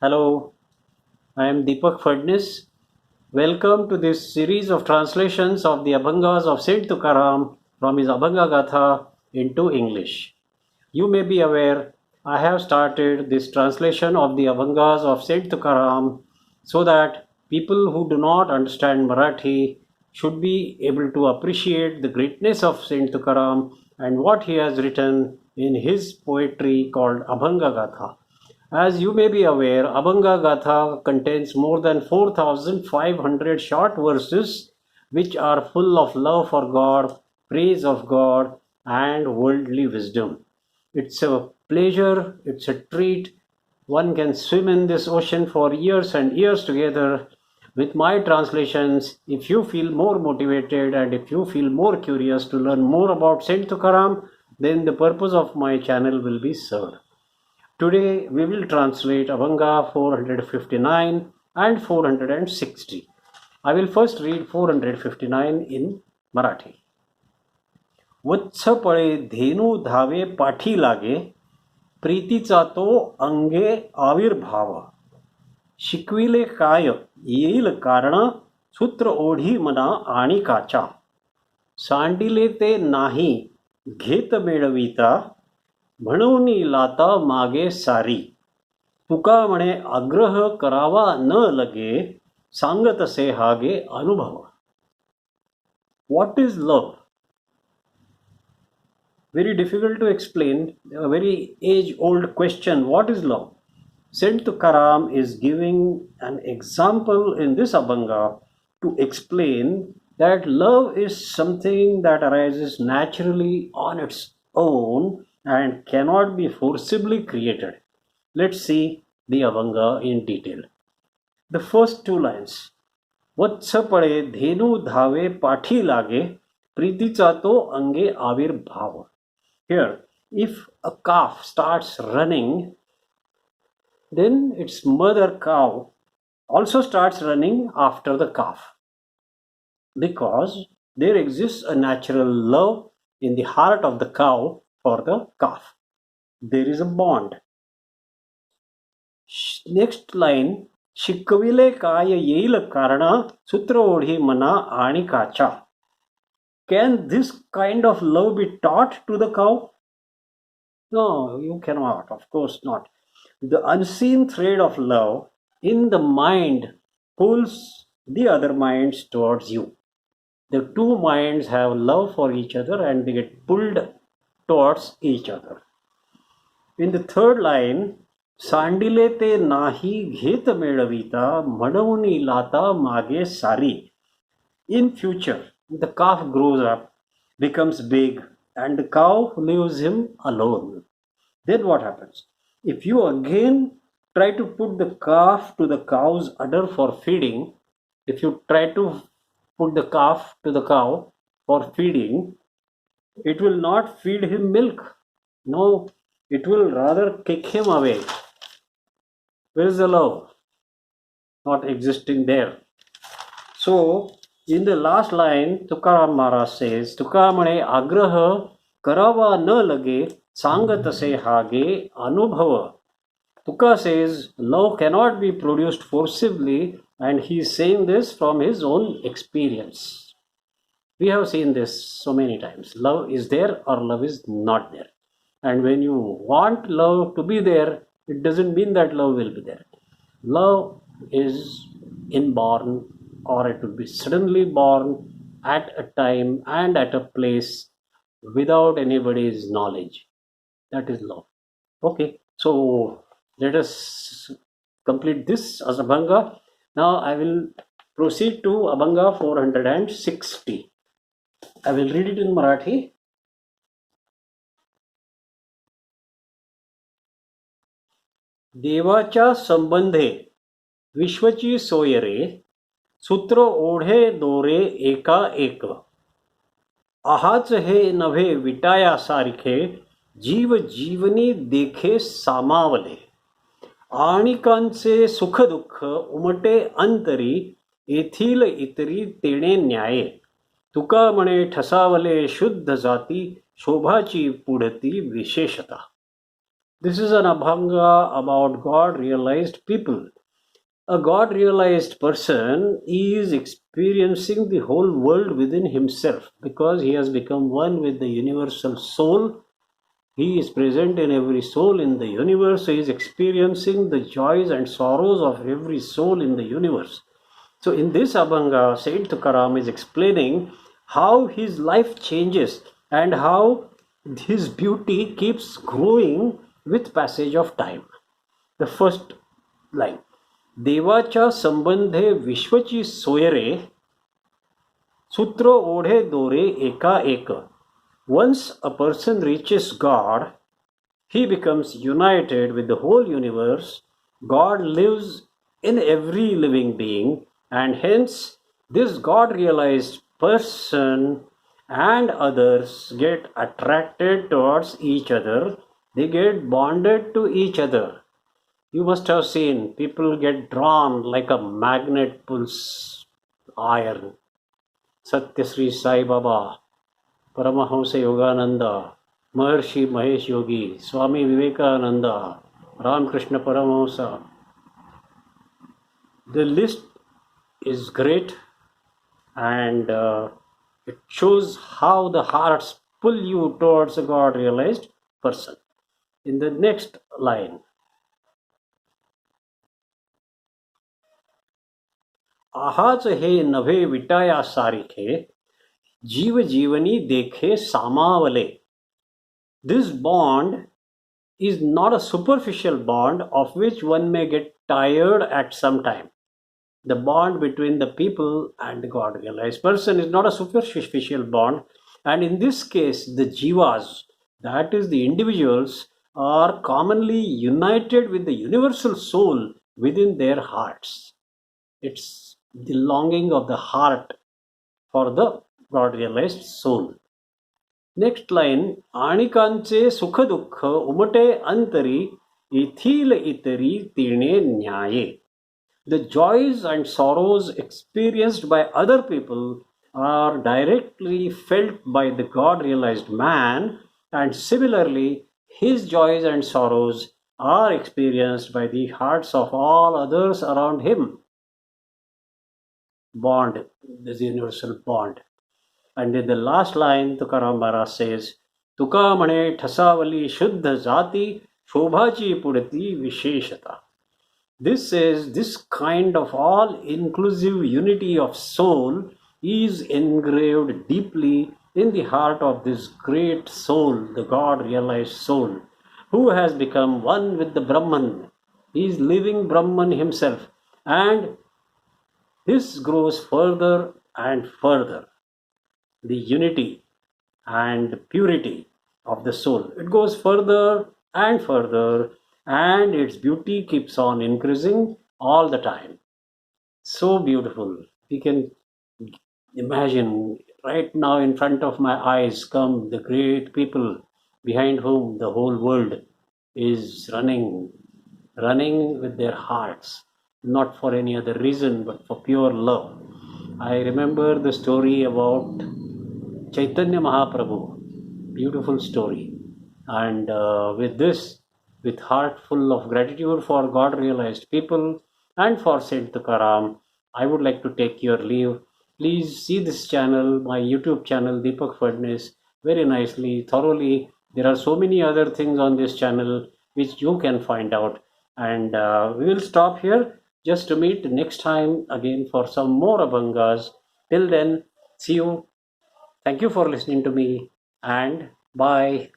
Hello, I am Deepak Fadnis. Welcome to this series of translations of the Abhangas of Saint Tukaram from his Abhanga Gatha into English. You may be aware I have started this translation of the Abhangas of Saint Tukaram so that people who do not understand Marathi should be able to appreciate the greatness of Saint Tukaram and what he has written in his poetry called Abhanga Gatha. As you may be aware, Abhanga Gatha contains more than 4,500 short verses which are full of love for God, praise of God, and worldly wisdom. It's a pleasure, it's a treat. One can swim in this ocean for years and years together. With my translations, if you feel more motivated and if you feel more curious to learn more about Saint Tukaram, then the purpose of my channel will be served. Today we will translate Abhanga 459 and 460. I will first read 459 in Marathi. वत्स पळे धेनू धावे पाठी लागे प्रीतीचा तो अंगे आविर्भाव शिकविले काय येईल कारण सूत्र ओढी मना आणि काचा सांडिले ते नाही घेत मिळविता म्हणून लाता मागे सारी तुका म्हणे आग्रह करावा न लगे सांगतसे हागे अनुभव. What is love? Very difficult to explain, a very age old question. What is love? Saint Tukaram is giving an example in this Abhanga to explain that love is something that arises naturally on its own and cannot be forcibly created. Let's see the Abhanga in detail. The first two lines. वत्स पळे धेनू धावे पाठी लागे प्रीतीचा तो अंगे आविर्भाव. Here, if a calf starts running, then its mother cow also starts running after the calf because there exists a natural love in the heart of the cow for the calf. There is a bond. Next line, शिकविले काय येईल कारण सूत्र ओढी मना आणि काचा. Can this kind of love be taught to the cow? No, you cannot, of course not. The unseen thread of love in the mind pulls the other minds towards you. The two minds have love for each other and they get pulled towards each other. In the third line, सांडिले ते नाही घेत मिळविता म्हणून लाता मागे सारी. In future, the calf grows up, becomes big, and the cow leaves him alone. Then what happens? If you again try to put the calf to the cow's udder for feeding, if you try to put the calf to the cow for feeding, it will not feed him milk. No, it will rather kick him away. Where is the love? Not existing there. So, in the last line, Tukaram Maharaj says, तुका म्हणे आग्रह करावा न लगे सांगतसे हागे अनुभव. Tuka says love cannot be produced forcibly, and he is saying this from his own experience. We have seen this so many times. Love is there or love is not there. And when you want love to be there, it doesn't mean that love will be there. Love is inborn, or it will be suddenly born at a time and at a place without anybody's knowledge. That is love. Okay, so let us complete this as Abhanga. Now I will proceed to Abhanga 460. I will read it in Marathi. देवाच्या संबंधे विश्वची सोय रे सूत्र ओढे दोरे एका एक. आहाच हे नव्हे विटाया सारखे जीव जीवनी देखे सामावले. आणिकांचे सुख दुःख उमटे अंतरी येथील इतरी तेणे न्याये. तुका म्हणे ठसावले शुद्ध जाती शोभाची पुढती विशेषता. This is an abhanga about God realized people. A God realized person is experiencing the whole world within himself because he has become one with the universal soul. He is present in every soul in the universe. He is experiencing the joys and sorrows of every soul in the universe. So, in this Abhanga, Saint Tukaram is explaining how his life changes and how his beauty keeps growing with passage of time. The first line. देवाच्या संबंधे विश्वची सोयरे सूत्र ओढे दोरे एका एक. Once a person reaches God, he becomes united with the whole universe. God lives in every living being, and hence this God realized person and others get attracted towards each other. They get bonded to each other. You must have seen people get drawn like a magnet pulls iron. Satya Sri Sai Baba, Paramahamsa Yogananda, Maharshi Mahesh Yogi, Swami Vivekananda, Ramakrishna Paramahamsa. The list is great, and it shows how the hearts pull you towards a God realized person. In the next line, आहाच हे नभे विटाया सारिखे जीव जीवनी देखे सामावले. This bond is not a superficial bond of which one may get tired at some time. The bond between the people and the God realized person is not a superficial bond, and in this case, the jivas, that is, the individuals, are commonly united with the universal soul within their hearts. It's the longing of the heart for the God realized soul. Next line, आणिकांचे सुख दुःख उमटे अंतरी येथील इतरी तिणे न्याये. The joys and sorrows experienced by other people are directly felt by the God realized man, and similarly, his joys and sorrows are experienced by the hearts of all others around him. Bond, this universal bond. And in the last line, Tukaram Maharaj says, Tuka mane thasavali shuddha jati shobhachi pudati visheshata. This says this kind of all-inclusive unity of soul is engraved deeply in the heart of this great soul, the God-realized soul, who has become one with the Brahman. He is living Brahman himself, and this grows further and further. The unity and purity of the soul. It goes further and further, and its beauty keeps on increasing all the time. So beautiful. We can imagine right now in front of my eyes come the great people behind whom the whole world is running with their hearts, not for any other reason but for pure love. I remember the story about Chaitanya Mahaprabhu, beautiful story. And with this, with heart full of gratitude for God realized people and for Saint Tukaram, I would like to take your leave. Please see this channel, my YouTube channel, Deepak Fadnis, very nicely, thoroughly. There are so many other things on this channel which you can find out. And we will stop here just to meet next time again for some more Abhangas. Till then, see you. Thank you for listening to me, and bye.